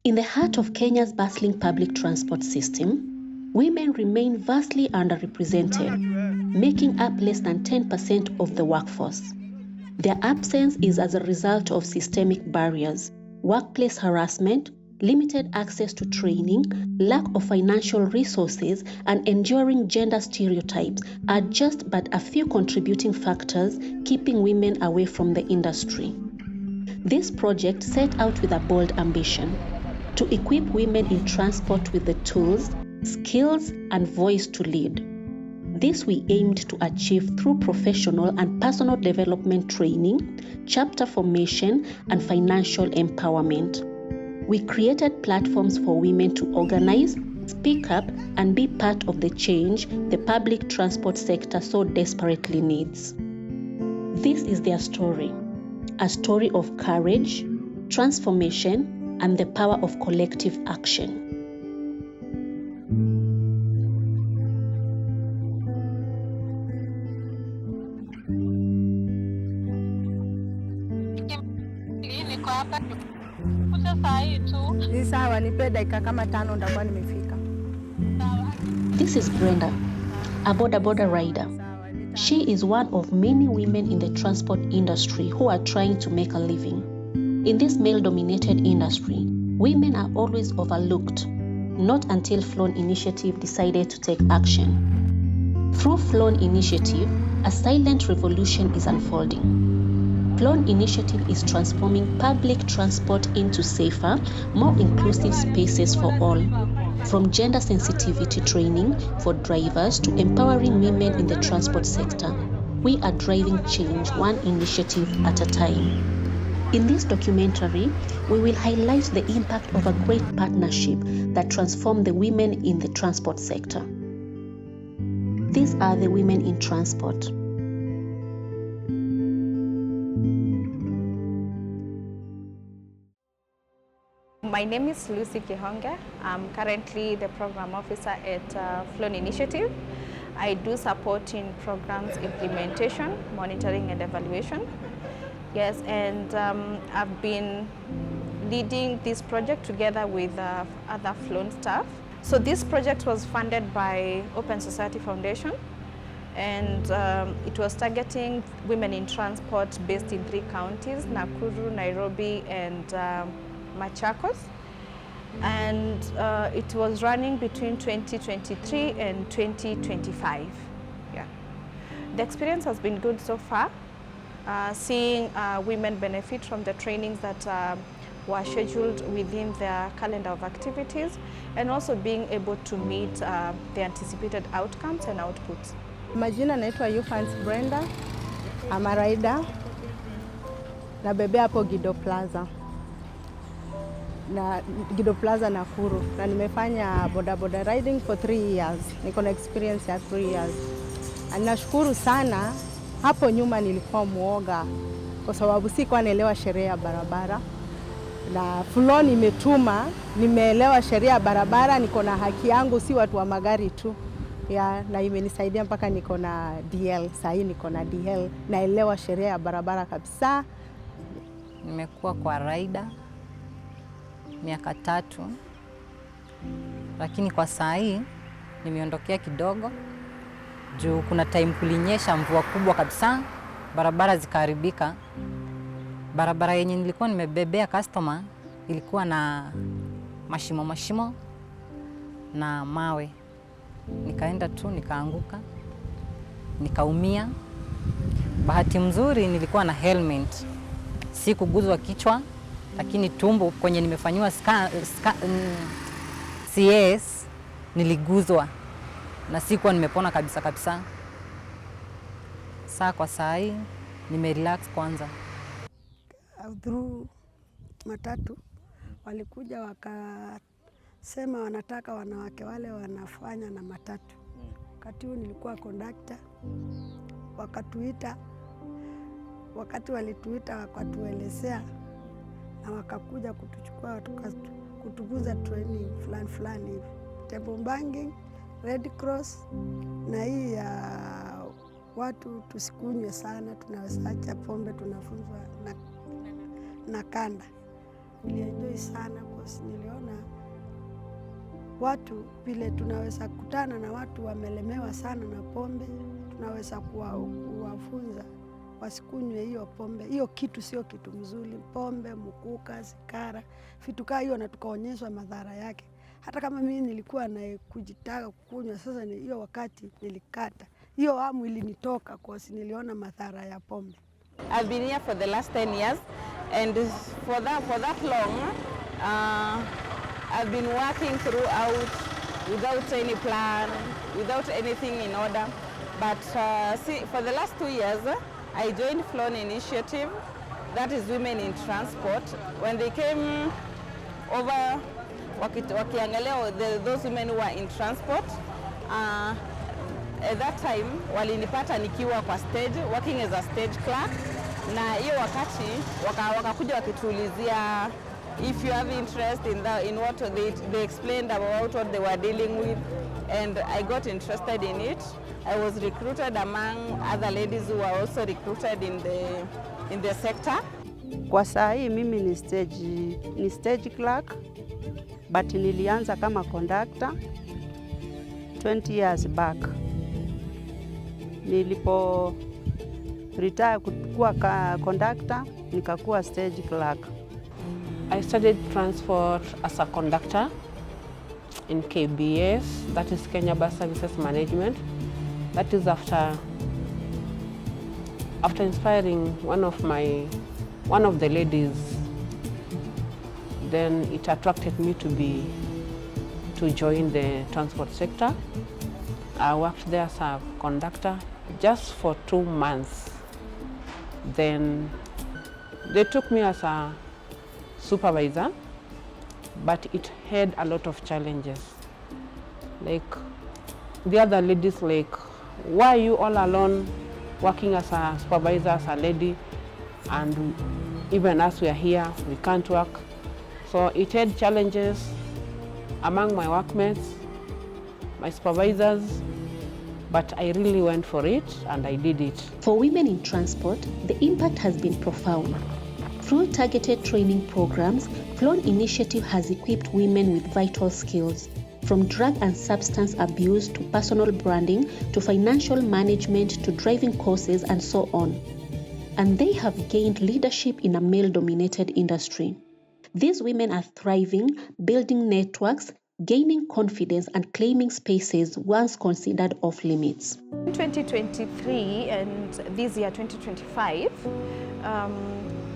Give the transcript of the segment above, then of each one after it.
In the heart of Kenya's bustling public transport system, women remain vastly underrepresented, making up less than 10% of the workforce. Their absence is as a result of systemic barriers, workplace harassment, limited access to training, lack of financial resources, and enduring gender stereotypes are just but a few contributing factors keeping women away from the industry. This project set out with a bold ambition: to equip women in transport with the tools, skills, and voice to lead. This we aimed to achieve through professional and personal development training, chapter formation, and financial empowerment. We created platforms for women to organize, speak up, and be part of the change the public transport sector so desperately needs. This is their story, a story of courage, transformation, and the power of collective action. This is Brenda, a boda rider. She is one of many women in the transport industry who are trying to make a living. In this male-dominated industry, women are always overlooked, not until Flone Initiative decided to take action. Through Flone Initiative, a silent revolution is unfolding. Flone Initiative is transforming public transport into safer, more inclusive spaces for all. From gender sensitivity training for drivers to empowering women in the transport sector, we are driving change one initiative at a time. In this documentary, we will highlight the impact of a great partnership that transformed the women in the transport sector. These are the women in transport. My name is Lucy Kihonge. I'm currently the program officer at Flone Initiative. I do support in programs implementation, monitoring and evaluation. Yes, and I've been leading this project together with other Flone staff. So this project was funded by Open Society Foundation, and it was targeting women in transport based in 3 counties, Nakuru, Nairobi, and Machakos. And it was running between 2023 and 2025. Yeah. The experience has been good so far, seeing women benefit from the trainings that were scheduled within their calendar of activities, and also being able to meet the anticipated outcomes and outputs. Majina naitwa Brenda. I'm a rider. Nabebea hapo Gido Plaza. Na Gido Plaza Nakuru, na nimefanya boda riding for 3 years. Niko na experience ya 3 years. Na nashukuru sana, hapo nyuma nilikuwa muoga kwa sababu sikuwa naelewa sheria ya barabara. Na Flone imetuma, nimeelewa sheria ya barabara, niko na haki yangu, si watu wa magari tu. Ya, na imenisaidia mpaka niko na DL, sasa niko na DL, naelewa sheria ya barabara kabisa. Nimekuwa kwa rider miaka 3, lakini kwa saa hii nimeondokea kidogo juu kuna time kulinyesha mvua kubwa kabisa, barabara zikaharibika. Barabara yenye nilikuwa nimebebea customer ilikuwa na mashimo na mawe. Nikaenda tu nikaanguka, nikaumia. Bahati mzuri nilikuwa na helmet, sikuguzwa kichwa, lakini tumbo kwenye nimefanywa CS niliguzwa na sikuwa nimepona kabisa. Kwa saa hii nimerelax kwanza. Through matatu walikuja wakasema wanataka wanawake wale wanafanya na matatu. Wakati huu nilikuwa conductor, wakatuita, wakati walituita wakatuelezea na wakakuja kutuchukua kutuguza training fulani hivi. Table banking, Red Cross, na hii ya watu tusikunywe sana, tunaweza acha pombe, tunafunzwa na kanda. Nilienjoy sana kwa because niliona watu vile tunaweza kutana na watu wamelemewa sana na pombe, tunaweza kuwafunza wasikunywe hiyo pombe. Hiyo kitu sio kitu mzuri, pombe, mukuka, sigara, vitu kama hiyo, na tukaonyeshwa madhara yake. Hata kama mimi nilikuwa na kujitaka kukunywa, sasa hiyo wakati nilikata. Hiyo hamu ilinitoka kwa sababu niliona madhara ya pombe. I've been here for the last 10 years, and for that long, I've been working throughout without any plan, without anything in order. But for the last 2 years, I joined Flone initiative, that is Women in Transport. When they came over, wakiangalia those women who are in transport, at that time walinipata nikiwa kwa stage, working as a stage clerk, na hiyo wakati wakakuja wakituulizia if you have interest in what they explained about what they were dealing with, and I got interested in it. I was recruited among other ladies who were also recruited in the sector. Kwa saa hii mimi ni stage clerk, but nilianza kama conductor 20 years back. Nilipo retire kuwa conductor, nikakuwa stage clerk. I studied transport as a conductor in KBS, that is Kenya Bus Services Management. That is after inspiring one of the ladies, then it attracted me to join the transport sector. I worked there as a conductor just for 2 months. Then they took me as a supervisor, but it had a lot of challenges. Like the other ladies, like, why are you all alone working as a supervisor, as a lady, and even as we are here, we can't work. So it had challenges among my workmates, my supervisors, but I really went for it and I did it. For women in transport, the impact has been profound. Through targeted training programs, Flone Initiative has equipped women with vital skills, from drug and substance abuse to personal branding to financial management to driving courses and so on. And they have gained leadership in a male-dominated industry. These women are thriving, building networks, gaining confidence and claiming spaces once considered off limits. In 2023 and this year 2025,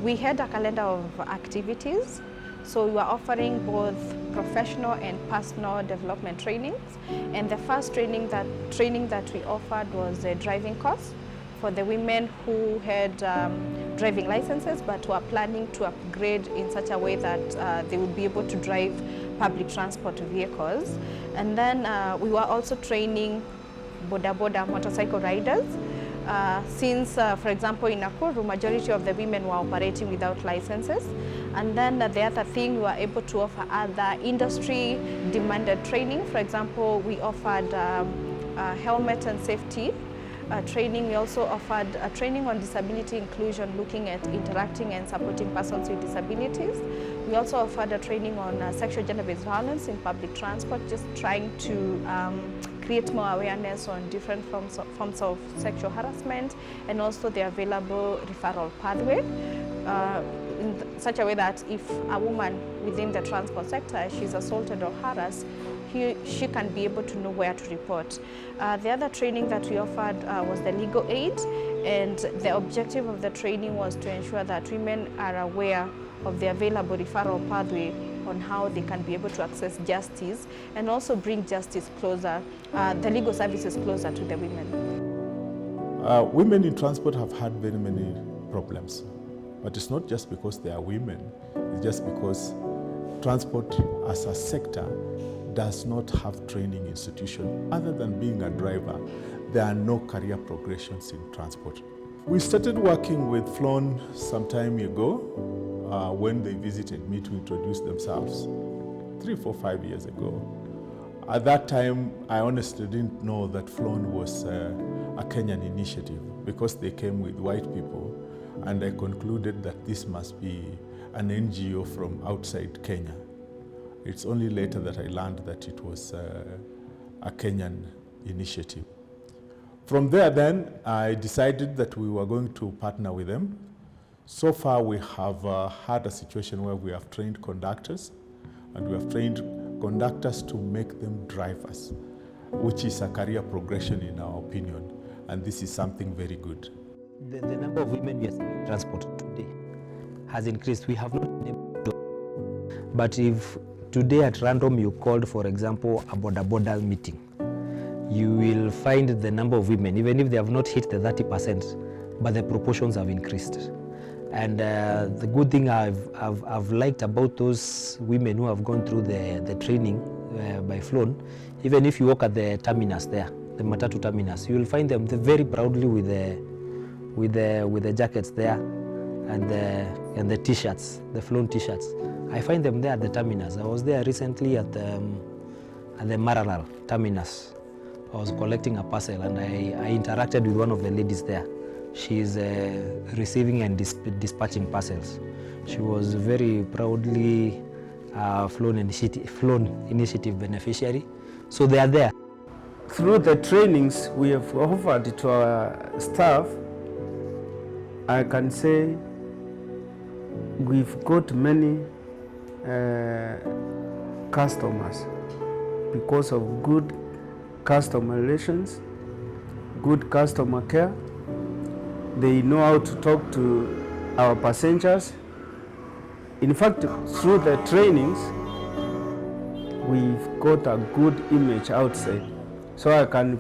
we had a calendar of activities. So we were offering both professional and personal development trainings. And the first training that we offered was a driving course for the women who had driving licenses but were planning to upgrade in such a way that they would be able to drive public transport vehicles. And then we were also training boda motorcycle riders. Since, for example, in Nakuru, majority of the women were operating without licenses. And then the other thing, we were able to offer other industry-demanded training. For example, we offered helmet and safety training. We also offered training on disability inclusion, looking at interacting and supporting persons with disabilities. We also offered a training on sexual gender-based violence in public transport, just trying to create more awareness on different forms of sexual harassment, and also the available referral pathway in such a way that if a woman within the transport sector, she's assaulted or harassed, she can be able to know where to report. The other training that we offered was the legal aid, and the objective of the training was to ensure that women are aware of the available referral pathway on how they can be able to access justice and also bring justice closer, the legal services closer to the women. Women in transport have had very many problems, but it's not just because they are women, it's just because transport as a sector does not have training institution. Other than being a driver, there are no career progressions in transport. We started working with Flone some time ago when they visited me to introduce themselves 3, 4, 5 years ago. At that time, I honestly didn't know that Flone was a Kenyan initiative because they came with white people, and I concluded that this must be an NGO from outside Kenya. It's only later that I learned that it was a Kenyan initiative. From there then, I decided that we were going to partner with them. So far we have had a situation where we have trained conductors, and we have trained conductors to make them drivers, which is a career progression in our opinion, and this is something very good. The number of women we are seeing in transport today has increased. We have not been able to, but if today at random you called, for example, a border meeting, you will find the number of women, even if they have not hit the 30%, but the proportions have increased. And the good thing I've liked about those women who have gone through the training by Flone, even if you walk at the terminus there, the Matatu terminus, you will find them very proudly with the jackets there and the t-shirts, the Flone t-shirts. I find them there at the terminus. I was there recently at the Maralal terminus. I was collecting a parcel and I interacted with one of the ladies there. She is receiving and dispatching parcels. She was very proudly Flone initiative beneficiary. So they are there. Through the trainings we have offered to our staff, I can say we've got many customers because of good customer relations, good customer care. They know how to talk to our passengers. In fact, through the trainings, we've got a good image outside. So I can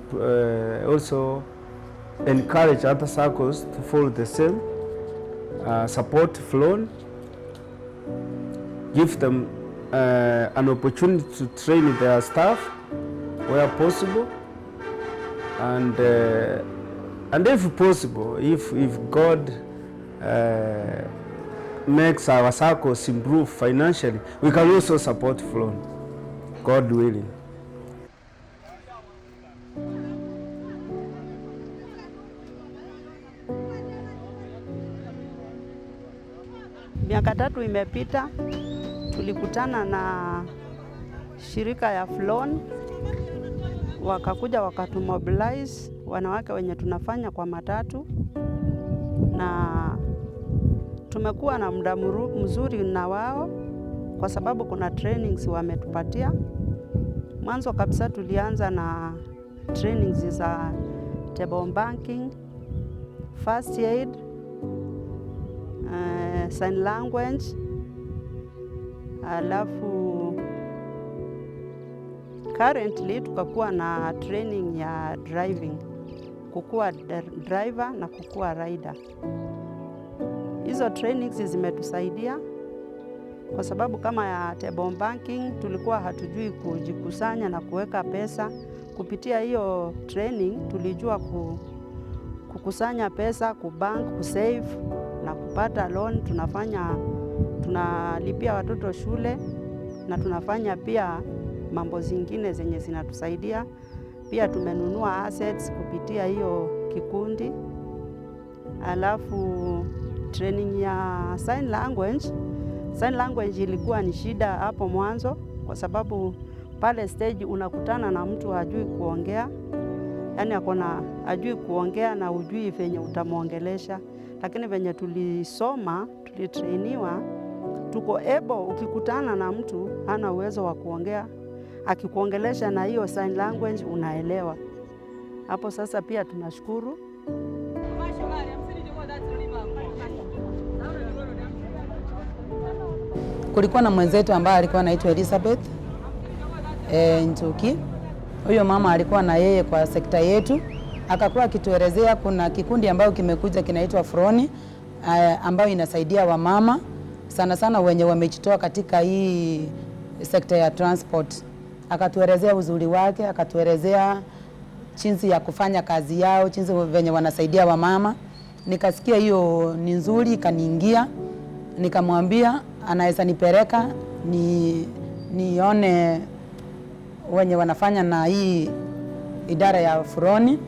also encourage other circles to follow the same, support Flone, give them an opportunity to train their staff where possible, and if possible, if God makes our circles improve financially, we can also support Flone, God willing. Miaka 3 imepita, tulikutana na shirika ya Flone, wakakuja wakatumobilize wanawake wenye tunafanya kwa matatu, na tumekuwa na muda mzuri na wao kwa sababu kuna trainings wametupatia. Mwanzo kabisa tulianza na trainings za table banking, first aid, sign language, alafu currently tukakuwa na training ya driving, kukuwa driver na kukuwa rider. Hizo trainings zimetusaidia kwa sababu kama ya table banking tulikuwa hatujui kujikusanya na kuweka pesa. Kupitia hiyo training tulijua kukusanya pesa, kubank, kusave na kupata loan. Tunalipia watoto shule na tunafanya pia mambo zingine zenye zinatusaidia. Pia tumenunua assets kupitia hiyo kikundi. Alafu training ya sign language ilikuwa ni shida hapo mwanzo kwa sababu pale stage unakutana na mtu hajui kuongea. Yaani hajui kuongea na hujui venye utamuongelesha. Lakini venye tulisoma, tulitrainiwa, tuko able, ukikutana na mtu hana uwezo wa kuongea, akikuongelesha na hiyo sign language unaelewa. Hapo sasa pia tunashukuru. Kulikuwa na mwenzetu ambaye alikuwa anaitwa Elizabeth Njuki. Huyo mama alikuwa na yeye kwa sekta yetu. Akakuwa akituelezea kuna kikundi ambayo kimekuja kinaitwa Flone ambayo inasaidia wamama sana sana wenye wamejitoa katika hii sekta ya transport. Akatuelezea uzuri wake, akatuelezea jinsi ya kufanya kazi yao, jinsi venye wanasaidia wamama. Nikasikia hiyo ni nzuri, kaniingia. Nikamwambia anaweza nipeleka nione wenye wanafanya na hii idara ya Flone.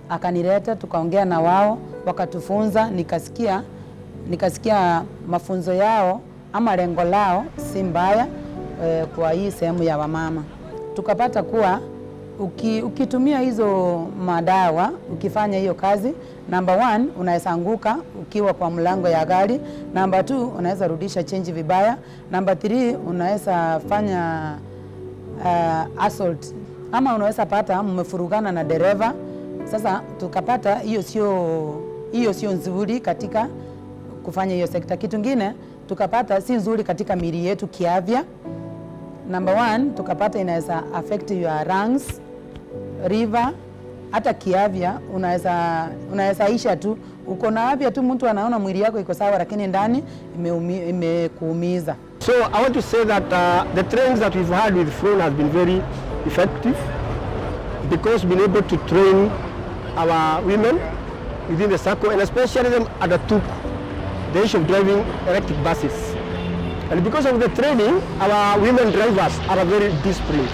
Akanileta, tukaongea na wao, wakatufunza. Nikasikia mafunzo yao ama lengo lao si mbaya, kwa hii sehemu ya wamama. Tukapata kuwa ukitumia hizo madawa, ukifanya hiyo kazi, number 1 unaweza anguka ukiwa kwa mlango ya gari, number 2 unaweza rudisha change vibaya, number 3 unaweza fanya assault, ama unaweza pata mmefurugana na dereva. Sasa tukapata hiyo sio nzuri katika kufanya hiyo sekta. Kitu kingine tukapata si nzuri katika miili yetu kiafya. Number 1 tukapata inaweza affect your lungs, liver, hata kiafya unaweza isha tu, uko na afya tu, mtu anaona mwili yako iko sawa, lakini ndani imekuumiza. So I want to say that the trainings that we've had with Flone has been very effective, because we've been able to train our women within the circle, and especially them undertook the issue of driving electric buses. And because of the training, our women drivers are very disciplined.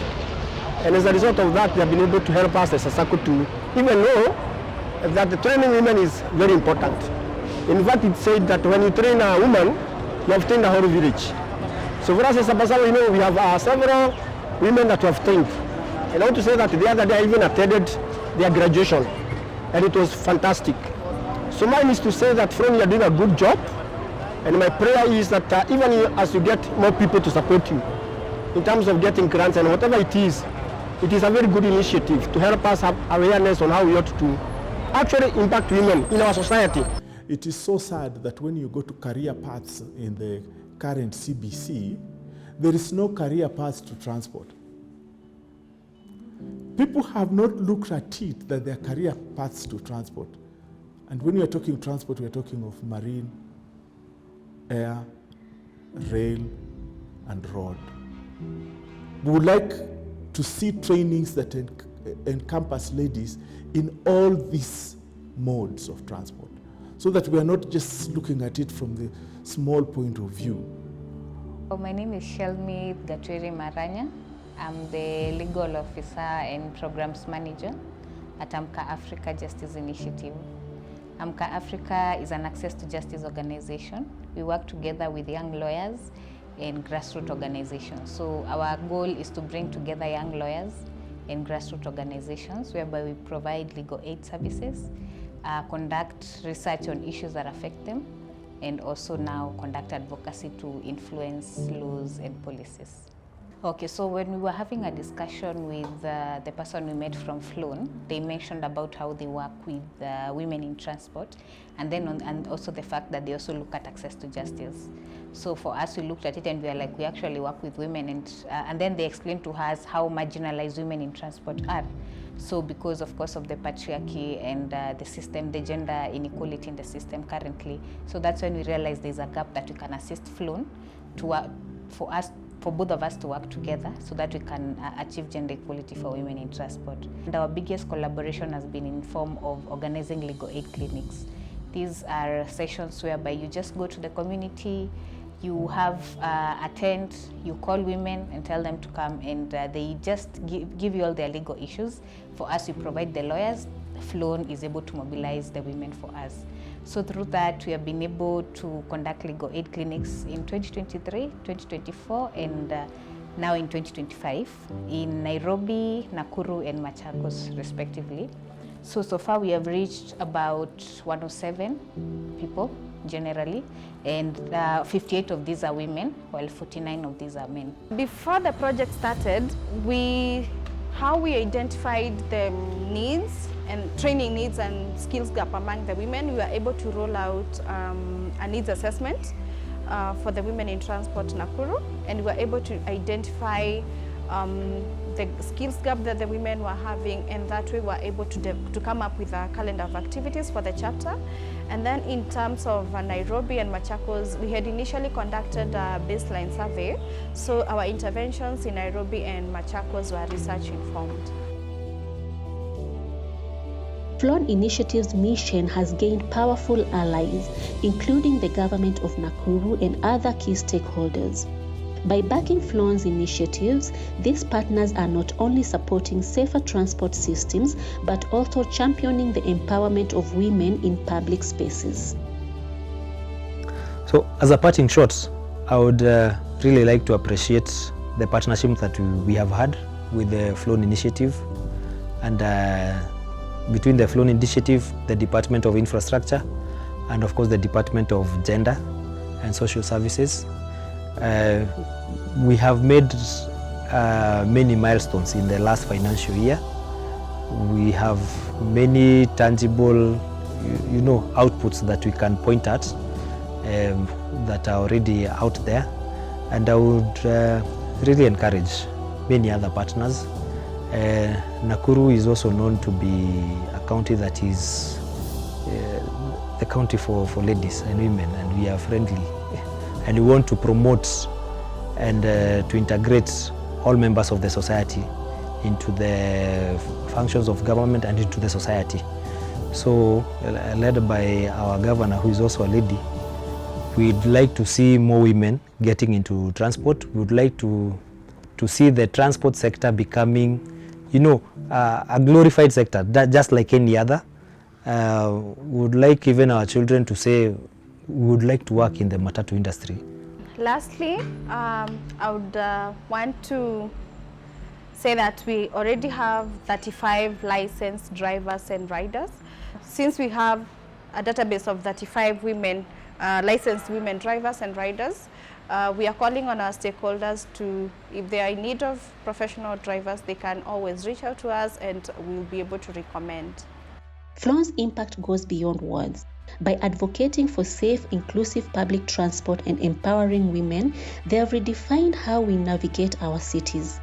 And as a result of that, they have been able to help us as a circle to even know that the training women is very important. In fact, it's said that when you train a woman, you have trained a whole village. So for us as a Sabasaba, you know, we have several women that we have trained. And I want to say that the other day I even attended their graduation, and it was fantastic. So mine is to say that Flone, you are doing a good job, and my prayer is that even as you get more people to support you in terms of getting grants and whatever it is a very good initiative to help us have awareness on how we ought to actually impact women in our society. It is so sad that when you go to career paths in the current CBC, there is no career path to transport. People have not looked at it that there are career paths to transport. And when we are talking transport, we are talking of marine, air, rail, and road. We would like to see trainings that encompass ladies in all these modes of transport, so that we are not just looking at it from the small point of view. My name is Shelmi Gatwiri Maranya. I'm the Legal Officer and Programs Manager at AMCA Africa Justice Initiative. AMCA Africa is an access to justice organization. We work together with young lawyers and grassroots organizations. So our goal is to bring together young lawyers and grassroots organizations, whereby we provide legal aid services, conduct research on issues that affect them, and also now conduct advocacy to influence laws and policies. Okay, so when we were having a discussion with the person we met from Flone, they mentioned about how they work with women in transport, and then and also the fact that they also look at access to justice. So for us, we looked at it and we are like, we actually work with women, and then they explained to us how marginalized women in transport are. So because of course of the patriarchy and the system, the gender inequality in the system currently, so that's when we realized there's a gap that we can assist Flone to for both of us to work together so that we can achieve gender equality for women in transport. And our biggest collaboration has been in form of organizing legal aid clinics. These are sessions whereby you just go to the community, you have a tent, you call women and tell them to come, and they just give you all their legal issues. For us, we provide the lawyers. Flone is able to mobilize the women for us. So through that, we have been able to conduct legal aid clinics in 2023, 2024, and now in 2025 in Nairobi, Nakuru, and Machakos, respectively. So far we have reached about 107 people generally, and 58 of these are women, while 49 of these are men. Before the project started, how we identified the needs and training needs and skills gap among the women, we were able to roll out a needs assessment for the women in transport Nakuru, and we were able to identify the skills gap that the women were having, and that way we were able to come up with a calendar of activities for the chapter. And then in terms of Nairobi and Machakos, we had initially conducted a baseline survey, so our interventions in Nairobi and Machakos were research informed. Flone Initiative's mission has gained powerful allies, including the government of Nakuru and other key stakeholders. By backing Flone's initiatives, these partners are not only supporting safer transport systems, but also championing the empowerment of women in public spaces. So as a parting shot, I would really like to appreciate the partnership that we have had with the Flone initiative, and between the Flone initiative, the Department of Infrastructure, and of course the Department of Gender and Social Services. We have made many milestones in the last financial year. We have many tangible, outputs that we can point at that are already out there, and I would really encourage many other partners. Nakuru is also known to be a county that is the county for ladies and women, and we are friendly, and we want to promote and to integrate all members of the society into the functions of government and into the society. So, led by our governor, who is also a lady, we'd like to see more women getting into transport. We would like to see the transport sector becoming, a glorified sector, just like any other. We would like even our children to say we would like to work in the matatu industry. Lastly, I would want to say that we already have 35 licensed drivers and riders. Since we have a database of 35 women, licensed women drivers and riders, we are calling on our stakeholders to, if they are in need of professional drivers, they can always reach out to us and we'll be able to recommend. Flone's impact goes beyond words. By advocating for safe, inclusive public transport and empowering women, they have redefined how we navigate our cities.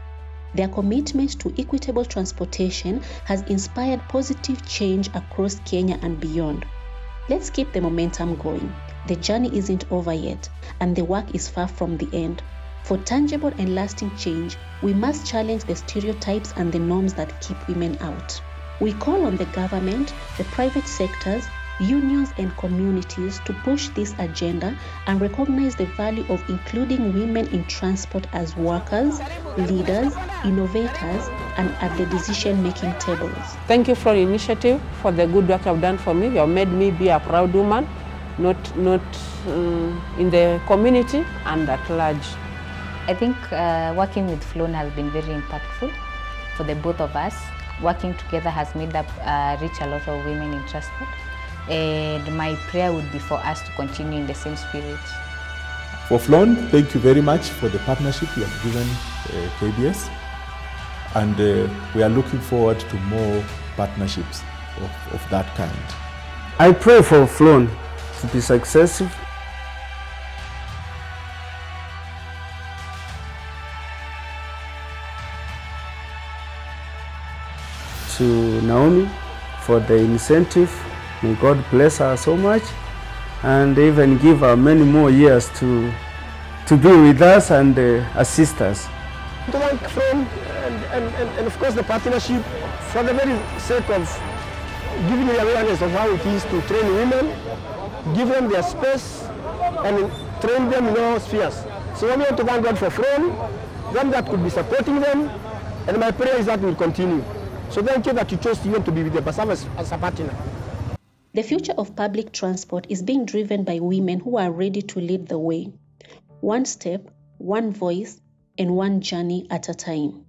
Their commitment to equitable transportation has inspired positive change across Kenya and beyond. Let's keep the momentum going. The journey isn't over yet, and the work is far from the end. For tangible and lasting change, we must challenge the stereotypes and the norms that keep women out. We call on the government, the private sectors, unions and communities to push this agenda and recognize the value of including women in transport as workers, leaders, innovators, and at the decision-making tables. Thank you for the initiative, for the good work you've done for me. You have made me be a proud woman, not in the community and at large. I think working with Flone has been very impactful for the both of us. Working together has made up reach a lot of women in transport. And my prayer would be for us to continue in the same spirit. For Flone, thank you very much for the partnership you have given KBS. And we are looking forward to more partnerships of that kind. I pray for Flone to be successful. To Naomi for the incentive. May God bless her so much and even give her many more years to be with us and assist us. To thank Flone and of course the partnership for the very sake of giving the awareness of how it is to train women, give them their space and train them in all spheres. So I want to thank God for Flone, them that could be supporting them, and my prayer is that will continue. So thank you that you chose even to be with the Basavas as a partner. The future of public transport is being driven by women who are ready to lead the way. One step, one voice, and one journey at a time.